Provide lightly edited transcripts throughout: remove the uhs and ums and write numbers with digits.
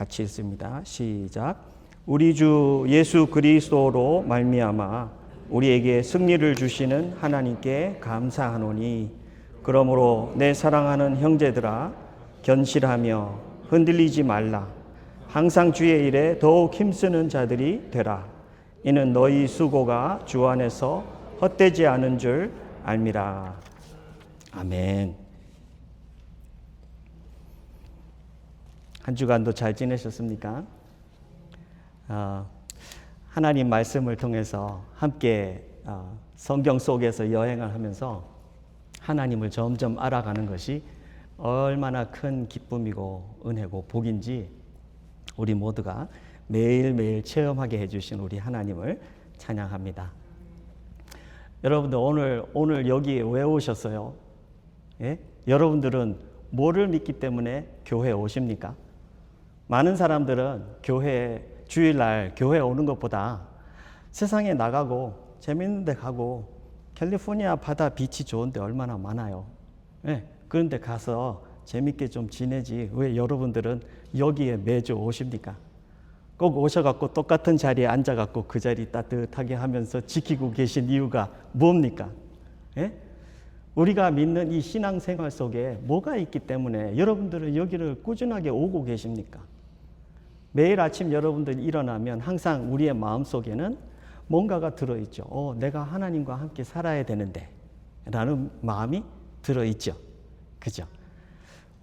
같이 읽습니다. 시작. 우리 주 예수 그리스도로 말미암아 우리에게 승리를 주시는 하나님께 감사하노니 그러므로 내 사랑하는 형제들아 견실하며 흔들리지 말라. 항상 주의 일에 더욱 힘쓰는 자들이 되라. 이는 너희 수고가 주 안에서 헛되지 않은 줄 알미라. 아멘. 한 주간도 잘 지내셨습니까? 하나님 말씀을 통해서 함께 성경 속에서 여행을 하면서 하나님을 점점 알아가는 것이 얼마나 큰 기쁨이고 은혜고 복인지 우리 모두가 매일매일 체험하게 해주신 우리 하나님을 찬양합니다. 여러분들 오늘 여기 왜 오셨어요? 예? 여러분들은 뭐를 믿기 때문에 교회에 오십니까? 많은 사람들은 주일날 교회 오는 것보다 세상에 나가고 재밌는 데 가고 캘리포니아 바다 비치 좋은데 얼마나 많아요. 네, 그런데 가서 재밌게 좀 지내지 왜 여러분들은 여기에 매주 오십니까? 꼭 오셔갖고 똑같은 자리에 앉아갖고 그 자리 따뜻하게 하면서 지키고 계신 이유가 뭡니까? 네? 우리가 믿는 이 신앙생활 속에 뭐가 있기 때문에 여러분들은 여기를 꾸준하게 오고 계십니까? 매일 아침 여러분들이 일어나면 항상 우리의 마음속에는 뭔가가 들어있죠. 내가 하나님과 함께 살아야 되는데 라는 마음이 들어있죠. 그죠?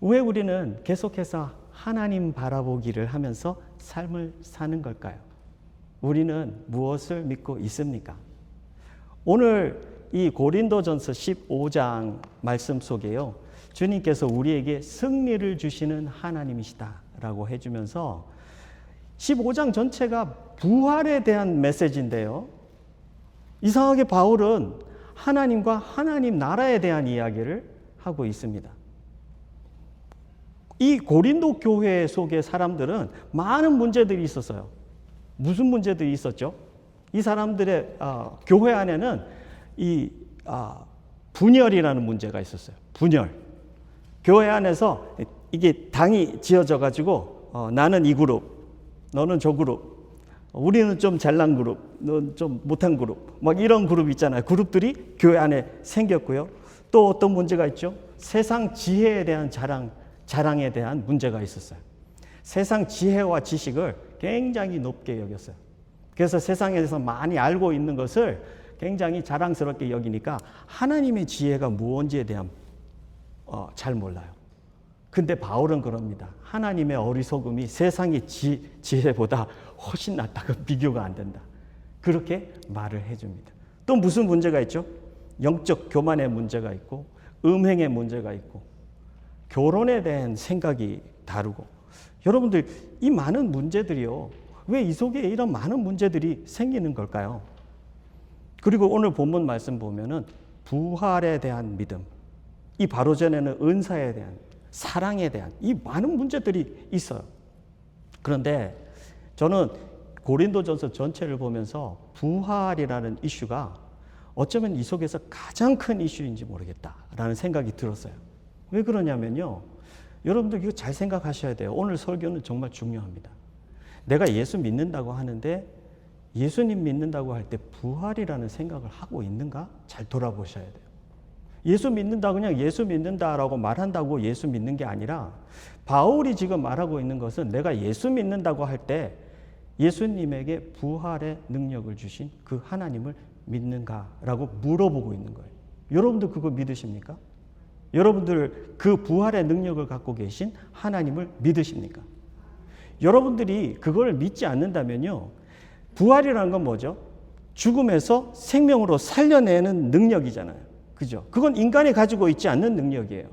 왜 우리는 계속해서 하나님 바라보기를 하면서 삶을 사는 걸까요? 우리는 무엇을 믿고 있습니까? 오늘 이 고린도전서 15장 말씀 속에요. 주님께서 우리에게 승리를 주시는 하나님이시다라고 해주면서 15장 전체가 부활에 대한 메시지인데요. 이상하게 바울은 하나님과 하나님 나라에 대한 이야기를 하고 있습니다. 이 고린도 교회 속의 사람들은 많은 문제들이 있었어요. 무슨 문제들이 있었죠? 이 사람들의 교회 안에는 분열이라는 문제가 있었어요. 분열. 교회 안에서 이게 당이 지어져 가지고 나는 이 그룹, 너는 저 그룹, 우리는 좀 잘난 그룹, 넌 좀 못한 그룹, 막 이런 그룹 있잖아요. 그룹들이 교회 안에 생겼고요. 또 어떤 문제가 있죠? 세상 지혜에 대한 자랑에 대한 문제가 있었어요. 세상 지혜와 지식을 굉장히 높게 여겼어요. 그래서 세상에서 많이 알고 있는 것을 굉장히 자랑스럽게 여기니까 하나님의 지혜가 무엇인지에 대한 잘 몰라요. 근데 바울은 그럽니다. 하나님의 어리석음이 세상의 지혜보다 훨씬 낫다고 비교가 안 된다. 그렇게 말을 해줍니다. 또 무슨 문제가 있죠? 영적 교만의 문제가 있고 음행의 문제가 있고 결혼에 대한 생각이 다르고 여러분들 이 많은 문제들이요. 왜 이 속에 이런 많은 문제들이 생기는 걸까요? 그리고 오늘 본문 말씀 보면은 부활에 대한 믿음, 이 바로 전에는 은사에 대한 사랑에 대한 이 많은 문제들이 있어요. 그런데 저는 고린도전서 전체를 보면서 부활이라는 이슈가 어쩌면 이 속에서 가장 큰 이슈인지 모르겠다라는 생각이 들었어요. 왜 그러냐면요. 여러분들 이거 잘 생각하셔야 돼요. 오늘 설교는 정말 중요합니다. 내가 예수 믿는다고 하는데 예수님 믿는다고 할 때 부활이라는 생각을 하고 있는가? 잘 돌아보셔야 돼요. 예수 믿는다 그냥 예수 믿는다라고 말한다고 예수 믿는 게 아니라 바울이 지금 말하고 있는 것은 내가 예수 믿는다고 할 때 예수님에게 부활의 능력을 주신 그 하나님을 믿는가라고 물어보고 있는 거예요. 여러분들 그거 믿으십니까? 여러분들 그 부활의 능력을 갖고 계신 하나님을 믿으십니까? 여러분들이 그걸 믿지 않는다면요. 부활이라는 건 뭐죠? 죽음에서 생명으로 살려내는 능력이잖아요. 그죠? 그건 인간이 가지고 있지 않는 능력이에요.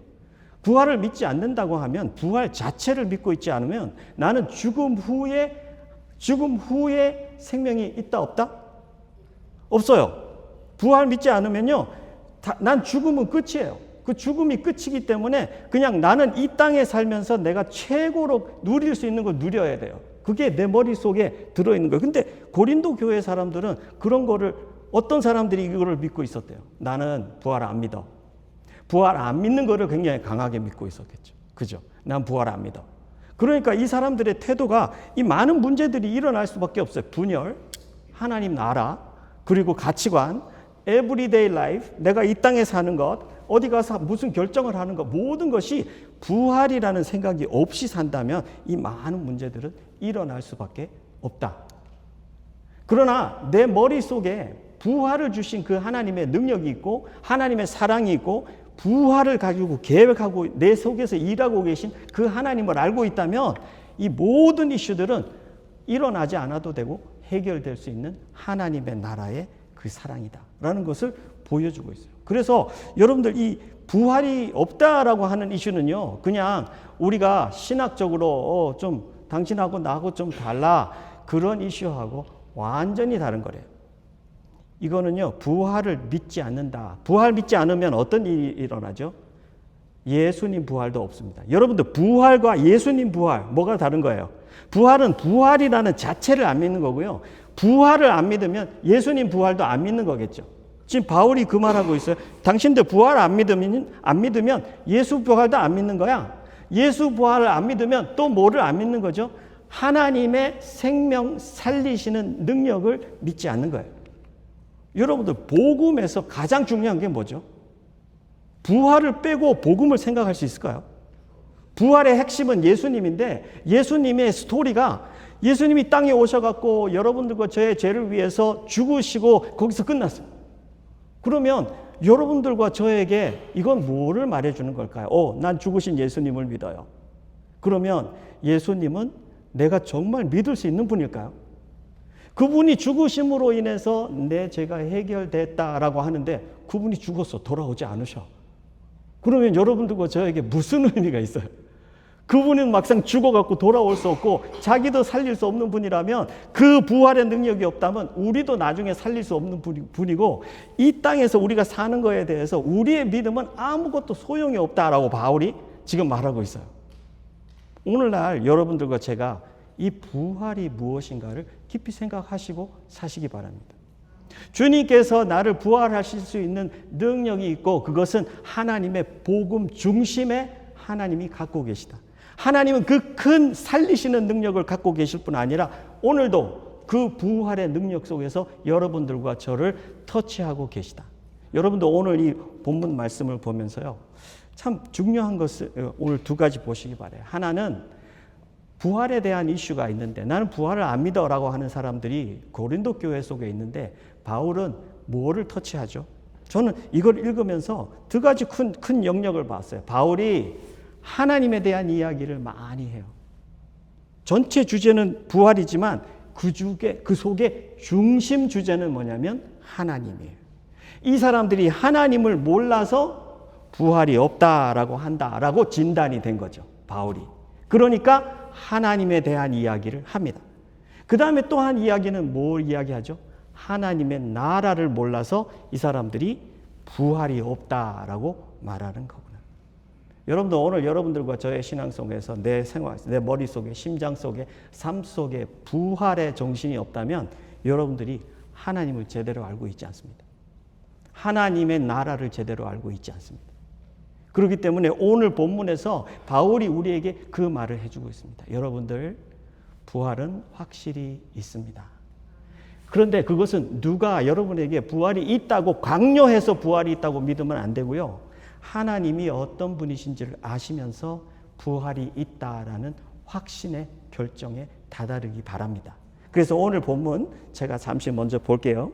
부활을 믿지 않는다고 하면 부활 자체를 믿고 있지 않으면 나는 죽음 후에 생명이 있다 없다? 없어요. 부활 믿지 않으면요. 난 죽음은 끝이에요. 그 죽음이 끝이기 때문에 그냥 나는 이 땅에 살면서 내가 최고로 누릴 수 있는 걸 누려야 돼요. 그게 내 머릿속에 들어있는 거예요. 근데 고린도 교회 사람들은 그런 거를 어떤 사람들이 이거를 믿고 있었대요. 나는 부활 안 믿어. 부활 안 믿는 거를 굉장히 강하게 믿고 있었겠죠. 그죠? 난 부활 안 믿어. 그러니까 이 사람들의 태도가 이 많은 문제들이 일어날 수밖에 없어요. 분열, 하나님 나라, 그리고 가치관, everyday life, 내가 이 땅에 사는 것, 어디 가서 무슨 결정을 하는 것, 모든 것이 부활이라는 생각이 없이 산다면 이 많은 문제들은 일어날 수밖에 없다. 그러나 내 머릿속에 부활을 주신 그 하나님의 능력이 있고 하나님의 사랑이 있고 부활을 가지고 계획하고 내 속에서 일하고 계신 그 하나님을 알고 있다면 이 모든 이슈들은 일어나지 않아도 되고 해결될 수 있는 하나님의 나라의 그 사랑이다 라는 것을 보여주고 있어요. 그래서 여러분들 이 부활이 없다라고 하는 이슈는요, 그냥 우리가 신학적으로 좀 당신하고 나하고 좀 달라 그런 이슈하고 완전히 다른 거래요. 이거는요, 부활을 믿지 않는다. 부활 믿지 않으면 어떤 일이 일어나죠? 예수님 부활도 없습니다. 여러분들 부활과 예수님 부활 뭐가 다른 거예요? 부활은 부활이라는 자체를 안 믿는 거고요. 부활을 안 믿으면 예수님 부활도 안 믿는 거겠죠. 지금 바울이 그 말하고 있어요. 당신들 부활 안 믿으면 예수 부활도 안 믿는 거야. 예수 부활을 안 믿으면 또 뭐를 안 믿는 거죠? 하나님의 생명 살리시는 능력을 믿지 않는 거예요. 여러분들 복음에서 가장 중요한 게 뭐죠? 부활을 빼고 복음을 생각할 수 있을까요? 부활의 핵심은 예수님인데 예수님의 스토리가 예수님이 땅에 오셔갖고 여러분들과 저의 죄를 위해서 죽으시고 거기서 끝났어요. 그러면 여러분들과 저에게 이건 뭐를 말해주는 걸까요? 난 죽으신 예수님을 믿어요. 그러면 예수님은 내가 정말 믿을 수 있는 분일까요? 그분이 죽으심으로 인해서 내 죄가 해결됐다라고 하는데 그분이 죽어서 돌아오지 않으셔. 그러면 여러분들과 저에게 무슨 의미가 있어요? 그분은 막상 죽어갖고 돌아올 수 없고 자기도 살릴 수 없는 분이라면 그 부활의 능력이 없다면 우리도 나중에 살릴 수 없는 분이고 이 땅에서 우리가 사는 거에 대해서 우리의 믿음은 아무것도 소용이 없다라고 바울이 지금 말하고 있어요. 오늘날 여러분들과 제가 이 부활이 무엇인가를 깊이 생각하시고 사시기 바랍니다. 주님께서 나를 부활하실 수 있는 능력이 있고 그것은 하나님의 복음 중심에 하나님이 갖고 계시다. 하나님은 그 큰 살리시는 능력을 갖고 계실 뿐 아니라 오늘도 그 부활의 능력 속에서 여러분들과 저를 터치하고 계시다. 여러분도 오늘 이 본문 말씀을 보면서요, 참 중요한 것을 오늘 두 가지 보시기 바라요. 하나는 부활에 대한 이슈가 있는데 나는 부활을 안 믿어라고 하는 사람들이 고린도 교회 속에 있는데 바울은 뭐를 터치하죠? 저는 이걸 읽으면서 두 가지 큰 영역을 봤어요. 바울이 하나님에 대한 이야기를 많이 해요. 전체 주제는 부활이지만 그 속에 중심 주제는 뭐냐면 하나님이에요. 이 사람들이 하나님을 몰라서 부활이 없다라고 한다라고 진단이 된 거죠. 바울이. 그러니까 하나님에 대한 이야기를 합니다. 그 다음에 또 한 이야기는 뭘 이야기하죠? 하나님의 나라를 몰라서 이 사람들이 부활이 없다라고 말하는 거구나. 여러분들 오늘 여러분들과 저의 신앙 속에서 내 생활, 내 머릿속에, 심장 속에, 삶 속에 부활의 정신이 없다면 여러분들이 하나님을 제대로 알고 있지 않습니다. 하나님의 나라를 제대로 알고 있지 않습니다. 그렇기 때문에 오늘 본문에서 바울이 우리에게 그 말을 해주고 있습니다. 여러분들 부활은 확실히 있습니다. 그런데 그것은 누가 여러분에게 부활이 있다고 강요해서 부활이 있다고 믿으면 안 되고요. 하나님이 어떤 분이신지를 아시면서 부활이 있다라는 확신의 결정에 다다르기 바랍니다. 그래서 오늘 본문 제가 잠시 먼저 볼게요.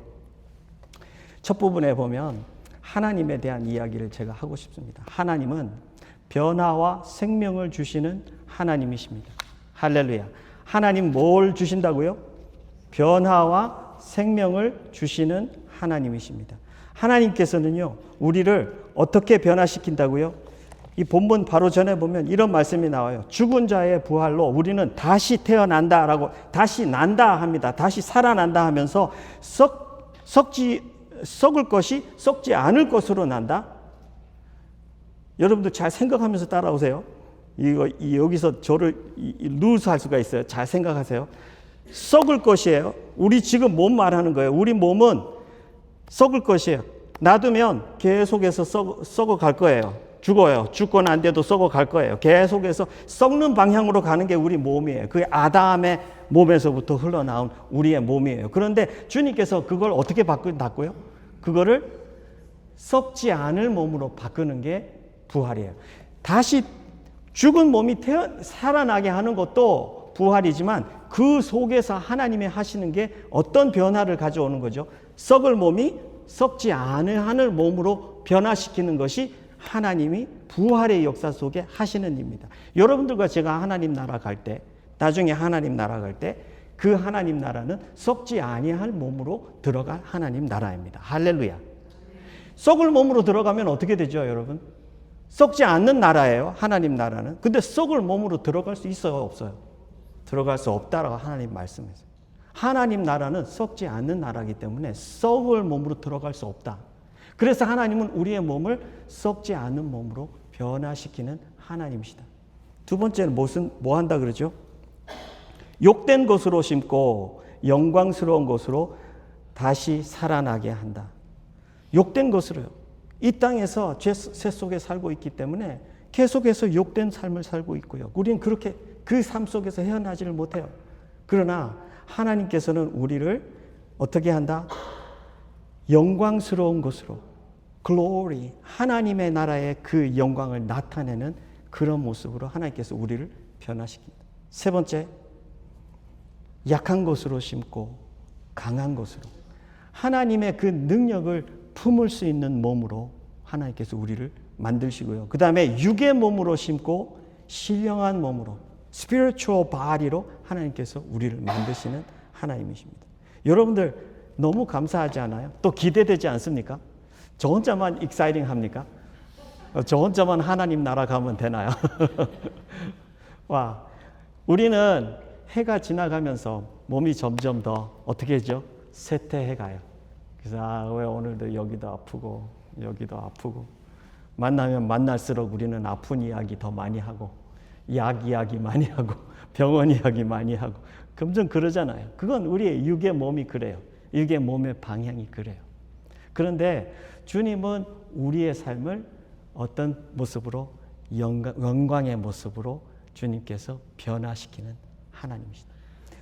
첫 부분에 보면 하나님에 대한 이야기를 제가 하고 싶습니다. 하나님은 변화와 생명을 주시는 하나님이십니다. 할렐루야. 하나님 뭘 주신다고요? 변화와 생명을 주시는 하나님이십니다. 하나님께서는요, 우리를 어떻게 변화시킨다고요? 이 본문 바로 전에 보면 이런 말씀이 나와요. 죽은 자의 부활로 우리는 다시 태어난다라고, 다시 난다 합니다. 다시 살아난다 하면서 썩을 것이 썩지 않을 것으로 난다. 여러분들 잘 생각하면서 따라오세요. 여기서 저를 루즈할 수가 있어요. 잘 생각하세요. 썩을 것이에요. 우리 지금 몸 말하는 거예요. 우리 몸은 썩을 것이에요. 놔두면 계속해서 썩어갈 거예요. 죽어요. 죽고는 안 돼도 썩어 갈 거예요. 계속해서 썩는 방향으로 가는 게 우리 몸이에요. 그게 아담의 몸에서부터 흘러나온 우리의 몸이에요. 그런데 주님께서 그걸 어떻게 바꾼다고요? 그거를 썩지 않을 몸으로 바꾸는 게 부활이에요. 다시 죽은 몸이 살아나게 하는 것도 부활이지만 그 속에서 하나님이 하시는 게 어떤 변화를 가져오는 거죠? 썩을 몸이 썩지 않을 몸으로 변화시키는 것이 하나님이 부활의 역사 속에 하시는 일입니다. 여러분들과 제가 하나님 나라 갈 때, 나중에 하나님 나라 갈 때 그 하나님 나라는 썩지 아니할 몸으로 들어갈 하나님 나라입니다. 할렐루야. 썩을 몸으로 들어가면 어떻게 되죠, 여러분? 썩지 않는 나라예요, 하나님 나라는. 근데 썩을 몸으로 들어갈 수 있어요, 없어요? 들어갈 수 없다라고 하나님 말씀하세요. 하나님 나라는 썩지 않는 나라이기 때문에 썩을 몸으로 들어갈 수 없다. 그래서 하나님은 우리의 몸을 썩지 않는 몸으로 변화시키는 하나님이시다. 두 번째는 뭐 한다 그러죠? 욕된 것으로 심고 영광스러운 것으로 다시 살아나게 한다. 욕된 것으로요. 이 땅에서 죄 속에 살고 있기 때문에 계속해서 욕된 삶을 살고 있고요. 우리는 그렇게 그 삶 속에서 헤어나지를 못해요. 그러나 하나님께서는 우리를 어떻게 한다? 영광스러운 것으로, glory, 하나님의 나라의 그 영광을 나타내는 그런 모습으로 하나님께서 우리를 변화시킵니다. 세 번째, 약한 것으로 심고 강한 것으로, 하나님의 그 능력을 품을 수 있는 몸으로 하나님께서 우리를 만드시고요. 그 다음에 육의 몸으로 심고 신령한 몸으로, spiritual body로 하나님께서 우리를 만드시는 하나님이십니다. 여러분들 너무 감사하지 않아요? 또 기대되지 않습니까? 저 혼자만 exciting 합니까? 저 혼자만 하나님 나라 가면 되나요? 와, 우리는 해가 지나가면서 몸이 점점 더 어떻게 하죠? 쇠퇴해 가요. 그래서 왜 오늘도 여기도 아프고 여기도 아프고, 만나면 만날수록 우리는 아픈 이야기 더 많이 하고 약 이야기 많이 하고 병원 이야기 많이 하고 점점 그러잖아요. 그건 우리의 육의 몸이 그래요. 육의 몸의 방향이 그래요. 그런데 주님은 우리의 삶을 어떤 모습으로, 영광의 모습으로 주님께서 변화시키는 하나님이시다.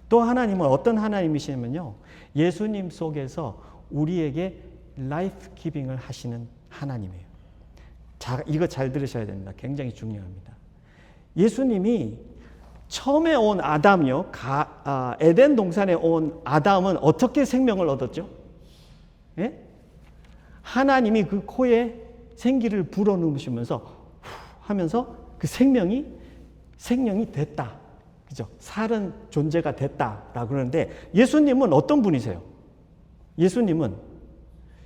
또 하나님은 어떤 하나님이시냐면요, 예수님 속에서 우리에게 라이프 기빙을 하시는 하나님이에요. 자, 이거 잘 들으셔야 됩니다. 굉장히 중요합니다. 예수님이 처음에 온 아담이요, 에덴 동산에 온 아담은 어떻게 생명을 얻었죠? 예? 하나님이 그 코에 생기를 불어넣으시면서 하면서 그 생명이 됐다. 그죠? 살은 존재가 됐다라고 그러는데, 예수님은 어떤 분이세요? 예수님은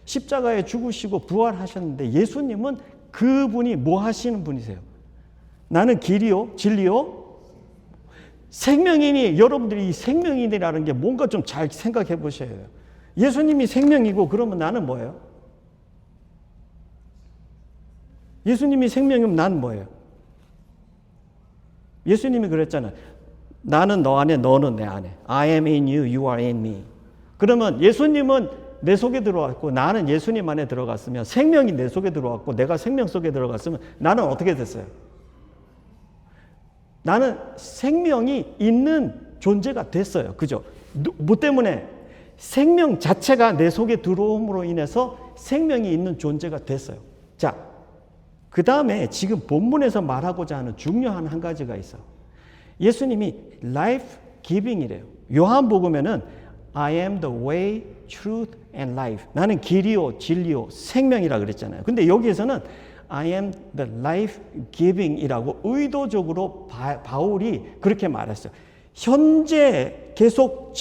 십자가에 죽으시고 부활하셨는데, 예수님은 그분이 뭐 하시는 분이세요? 나는 길이요, 진리요, 생명이니. 여러분들이 이 생명인이라는 게 뭔가 좀 잘 생각해 보셔야 돼요. 예수님이 생명이고 그러면 나는 뭐예요? 예수님이 생명이면 나는 뭐예요? 예수님이 그랬잖아요. 나는 너 안에, 너는 내 안에. I am in you, you are in me. 그러면 예수님은 내 속에 들어왔고 나는 예수님 안에 들어갔으면, 생명이 내 속에 들어왔고 내가 생명 속에 들어갔으면 나는 어떻게 됐어요? 나는 생명이 있는 존재가 됐어요. 그죠? 뭐 때문에? 생명 자체가 내 속에 들어옴으로 인해서 생명이 있는 존재가 됐어요. 자, 그 다음에 지금 본문에서 말하고자 하는 중요한 한 가지가 있어요. 예수님이 life giving이래요. 요한복음에는 I am the way, truth and life. 나는 길이요, 진리요, 생명이라 그랬잖아요. 근데 여기에서는 I am the life giving이라고 의도적으로 바울이 그렇게 말했어요. 현재 계속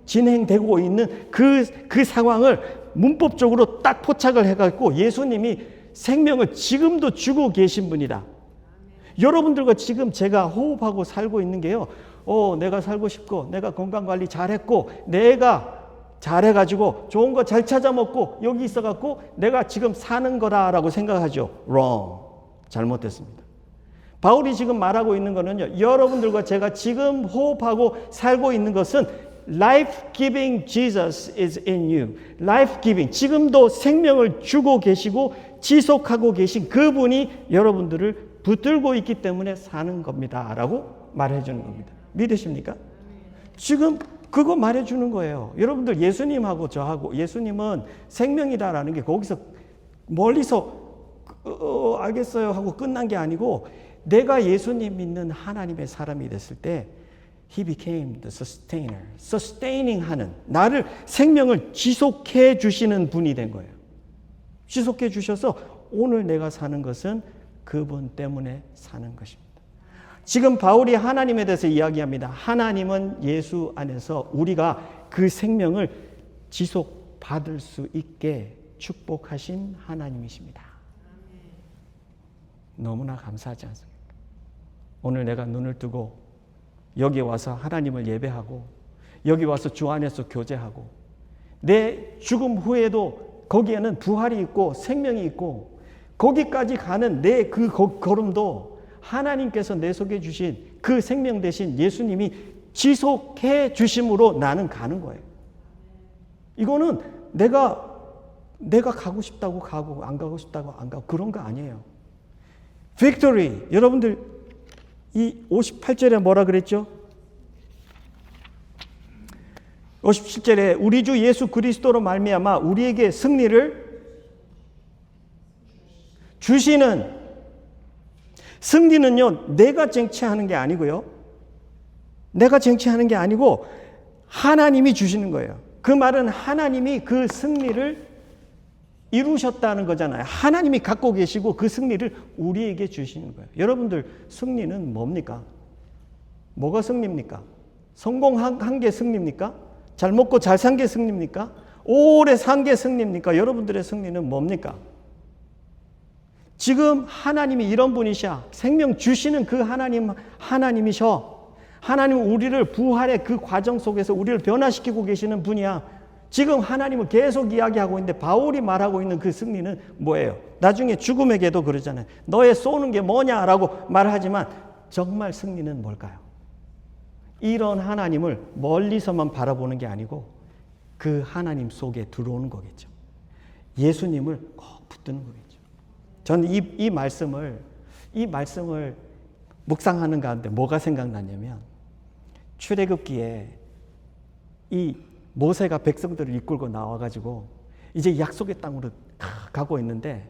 진행되고 있는 그 상황을 문법적으로 딱 포착을 해갖고 예수님이 생명을 지금도 주고 계신 분이다. 여러분들과 지금 제가 호흡하고 살고 있는 게요, 내가 살고 싶고, 내가 건강관리 잘했고, 내가 잘해가지고 좋은 거 잘 찾아 먹고 여기 있어갖고 내가 지금 사는 거다라고 생각하죠. Wrong. 잘못됐습니다. 바울이 지금 말하고 있는 거는요, 여러분들과 제가 지금 호흡하고 살고 있는 것은 life-giving Jesus is in you. life-giving. 지금도 생명을 주고 계시고 지속하고 계신 그분이 여러분들을 붙들고 있기 때문에 사는 겁니다. 라고 말해 주는 겁니다. 믿으십니까? 지금 그거 말해 주는 거예요. 여러분들 예수님하고 저하고 예수님은 생명이다라는 게 거기서 멀리서 알겠어요 하고 끝난 게 아니고 내가 예수님 믿는 하나님의 사람이 됐을 때 He became the sustainer. sustaining 하는 나를 생명을 지속해 주시는 분이 된 거예요. 지속해 주셔서 오늘 내가 사는 것은 그분 때문에 사는 것입니다. 지금 바울이 하나님에 대해서 이야기합니다. 하나님은 예수 안에서 우리가 그 생명을 지속받을 수 있게 축복하신 하나님이십니다. 너무나 감사하지 않습니까? 오늘 내가 눈을 뜨고 여기 와서 하나님을 예배하고 여기 와서 주 안에서 교제하고 내 죽음 후에도 거기에는 부활이 있고 생명이 있고 거기까지 가는 내 그 걸음도 하나님께서 내 속에 주신 그 생명 대신 예수님이 지속해 주심으로 나는 가는 거예요. 이거는 내가 가고 싶다고 가고 안 가고 싶다고 안 가고 그런 거 아니에요. victory. 여러분들 이 58절에 뭐라 그랬죠? 57절에 우리 주 예수 그리스도로 말미암아 우리에게 승리를 주시는 승리는요 내가 쟁취하는 게 아니고요. 내가 쟁취하는 게 아니고 하나님이 주시는 거예요. 그 말은 하나님이 그 승리를 이루셨다는 거잖아요. 하나님이 갖고 계시고 그 승리를 우리에게 주시는 거예요. 여러분들 승리는 뭡니까? 뭐가 승리입니까? 성공한 게 승리입니까? 잘 먹고 잘 산 게 승리입니까? 오래 산 게 승리입니까? 여러분들의 승리는 뭡니까? 지금 하나님이 이런 분이셔. 생명 주시는 그 하나님이셔. 하나님 우리를 부활의 그 과정 속에서 우리를 변화시키고 계시는 분이야. 지금 하나님은 계속 이야기하고 있는데 바울이 말하고 있는 그 승리는 뭐예요? 나중에 죽음에게도 그러잖아요. 너의 쏘는 게 뭐냐라고 말하지만 정말 승리는 뭘까요? 이런 하나님을 멀리서만 바라보는 게 아니고 그 하나님 속에 들어오는 거겠죠. 예수님을 꼭 붙드는 거겠죠. 저는 이 말씀을 묵상하는 가운데 뭐가 생각나냐면 출애굽기에 이 모세가 백성들을 이끌고 나와가지고 이제 약속의 땅으로 가고 있는데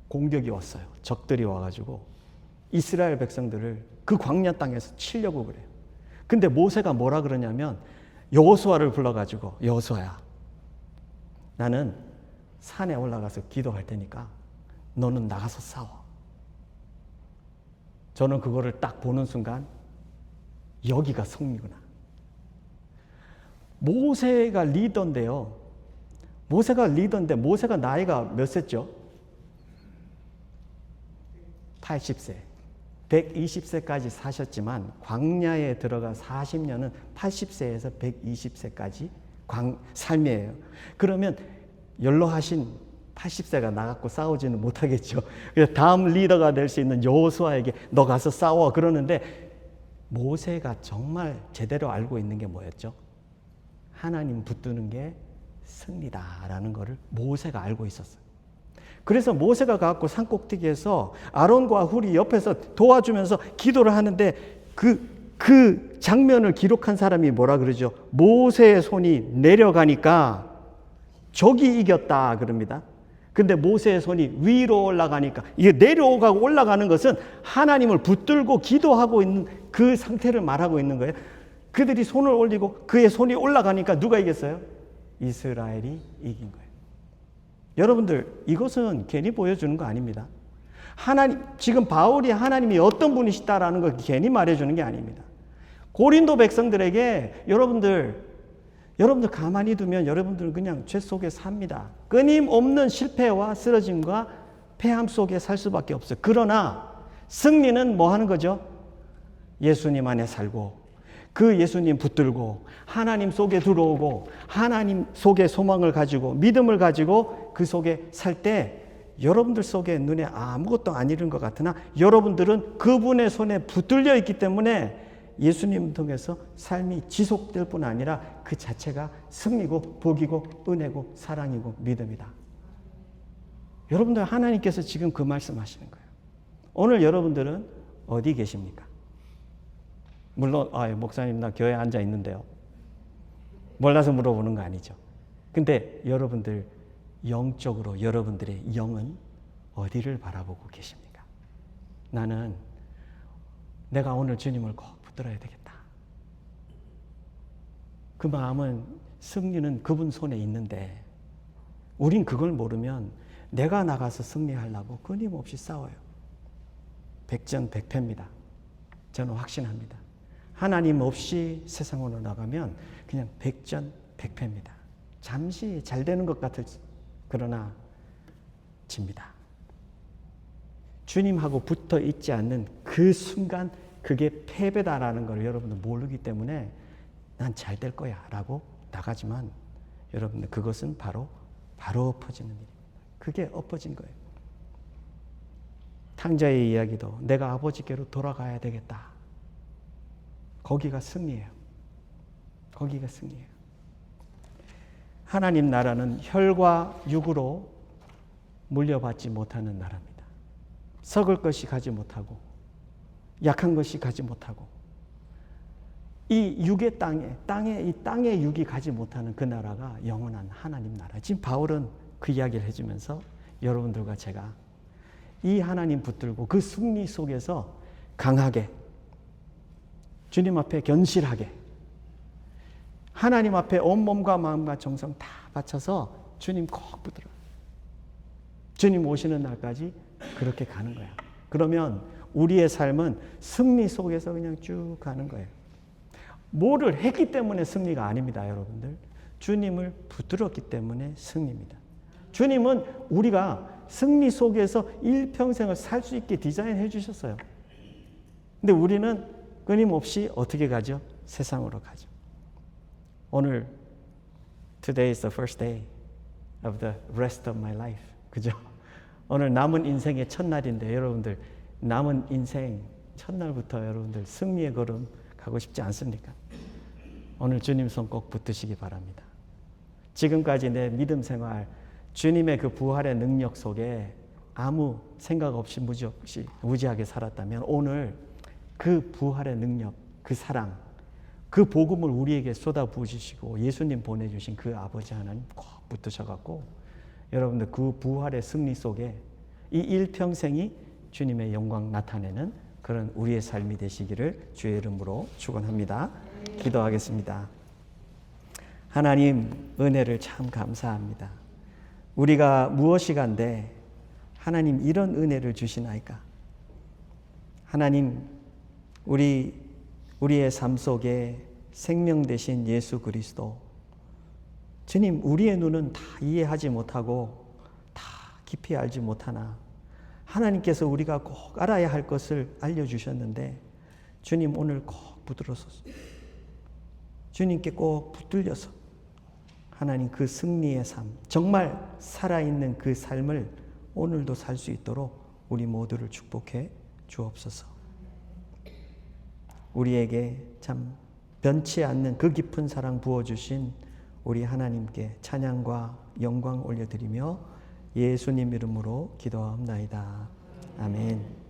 공격이 왔어요. 적들이 와가지고 이스라엘 백성들을 그 광야 땅에서 치려고 그래요. 근데 모세가 뭐라 그러냐면 여호수아를 불러가지고 여호수아야 나는 산에 올라가서 기도할 테니까 너는 나가서 싸워. 저는 그거를 딱 보는 순간 여기가 승리구나. 모세가 리더인데요. 모세가 리더인데 모세가 나이가 몇 세죠? 80세. 120세까지 사셨지만 광야에 들어가 40년은 80세에서 120세까지 삶이에요. 그러면 연로하신 80세가 나가고 싸우지는 못하겠죠. 그래서 다음 리더가 될 수 있는 여호수아에게 너 가서 싸워 그러는데 모세가 정말 제대로 알고 있는 게 뭐였죠? 하나님 붙드는 게 승리다라는 것을 모세가 알고 있었어요. 그래서 모세가 가갖고 산꼭대기에서 아론과 훌이 옆에서 도와주면서 기도를 하는데 그 장면을 기록한 사람이 뭐라 그러죠? 모세의 손이 내려가니까 적이 이겼다 그럽니다. 근데 모세의 손이 위로 올라가니까 이게 내려오고 올라가는 것은 하나님을 붙들고 기도하고 있는 그 상태를 말하고 있는 거예요. 그들이 손을 올리고 그의 손이 올라가니까 누가 이겼어요? 이스라엘이 이긴 거예요. 여러분들 이것은 괜히 보여주는 거 아닙니다. 지금 바울이 하나님이 어떤 분이시다라는 걸 괜히 말해주는 게 아닙니다. 고린도 백성들에게 여러분들 가만히 두면 여러분들은 그냥 죄 속에 삽니다. 끊임없는 실패와 쓰러짐과 패함 속에 살 수밖에 없어요. 그러나 승리는 뭐 하는 거죠? 예수님 안에 살고 그 예수님 붙들고 하나님 속에 들어오고 하나님 속에 소망을 가지고 믿음을 가지고 그 속에 살 때 여러분들 속에 눈에 아무것도 안 이른 것 같으나 여러분들은 그분의 손에 붙들려 있기 때문에 예수님 통해서 삶이 지속될 뿐 아니라 그 자체가 승리고 복이고 은혜고 사랑이고 믿음이다. 여러분들 하나님께서 지금 그 말씀하시는 거예요. 오늘 여러분들은 어디 계십니까? 물론 목사님 나 교회에 앉아 있는데요. 몰라서 물어보는 거 아니죠. 근데 여러분들 영적으로 여러분들의 영은 어디를 바라보고 계십니까? 나는 내가 오늘 주님을 꼭 붙들어야 되겠다. 그 마음은 승리는 그분 손에 있는데 우린 그걸 모르면 내가 나가서 승리하려고 끊임없이 싸워요. 백전백패입니다. 저는 확신합니다. 하나님 없이 세상으로 나가면 그냥 백전백패입니다. 잠시 잘 되는 것 같을지 그러나 집니다. 주님하고 붙어 있지 않는 그 순간 그게 패배다라는 걸 여러분들 모르기 때문에 난 잘 될 거야 라고 나가지만 여러분들 그것은 바로 엎어지는 일입니다. 그게 엎어진 거예요. 탕자의 이야기도 내가 아버지께로 돌아가야 되겠다. 거기가 승리예요. 거기가 승리예요. 하나님 나라는 혈과 육으로 물려받지 못하는 나라입니다. 썩을 것이 가지 못하고 약한 것이 가지 못하고 이 육의 땅의 육이 가지 못하는 그 나라가 영원한 하나님 나라. 지금 바울은 그 이야기를 해주면서 여러분들과 제가 이 하나님 붙들고 그 승리 속에서 강하게 주님 앞에 견실하게 하나님 앞에 온몸과 마음과 정성 다 바쳐서 주님 꼭 붙들어. 주님 오시는 날까지 그렇게 가는 거야. 그러면 우리의 삶은 승리 속에서 그냥 쭉 가는 거예요. 뭐를 했기 때문에 승리가 아닙니다, 여러분들. 주님을 붙들었기 때문에 승리입니다. 주님은 우리가 승리 속에서 일평생을 살 수 있게 디자인해 주셨어요. 근데 우리는 끊임없이 어떻게 가죠? 세상으로 가죠. 오늘 Today is the first day of the rest of my life. 그죠? 오늘 남은 인생의 첫날인데 여러분들 남은 인생 첫날부터 여러분들 승리의 걸음 가고 싶지 않습니까? 오늘 주님 손 꼭 붙드시기 바랍니다. 지금까지 내 믿음 생활 주님의 그 부활의 능력 속에 아무 생각 없이 무지하게 살았다면 오늘 그 부활의 능력, 그 사랑, 그 복음을 우리에게 쏟아부으시고 예수님 보내주신 그 아버지 하나님 꼭 붙드셔갖고 여러분들 그 부활의 승리 속에 이 일평생이 주님의 영광 나타내는 그런 우리의 삶이 되시기를 주의 이름으로 축원합니다. 기도하겠습니다. 하나님 은혜를 참 감사합니다. 우리가 무엇이 간데 하나님 이런 은혜를 주시나이까? 하나님 우리의 삶 속에 생명 되신 예수 그리스도 주님 우리의 눈은 다 이해하지 못하고 다 깊이 알지 못하나 하나님께서 우리가 꼭 알아야 할 것을 알려주셨는데 주님 오늘 꼭 붙들어서서 주님께 꼭 붙들려서 하나님 그 승리의 삶 정말 살아있는 그 삶을 오늘도 살 수 있도록 우리 모두를 축복해 주옵소서. 우리에게 참 변치 않는 그 깊은 사랑 부어주신 우리 하나님께 찬양과 영광 올려드리며 예수님 이름으로 기도하옵나이다. 아멘.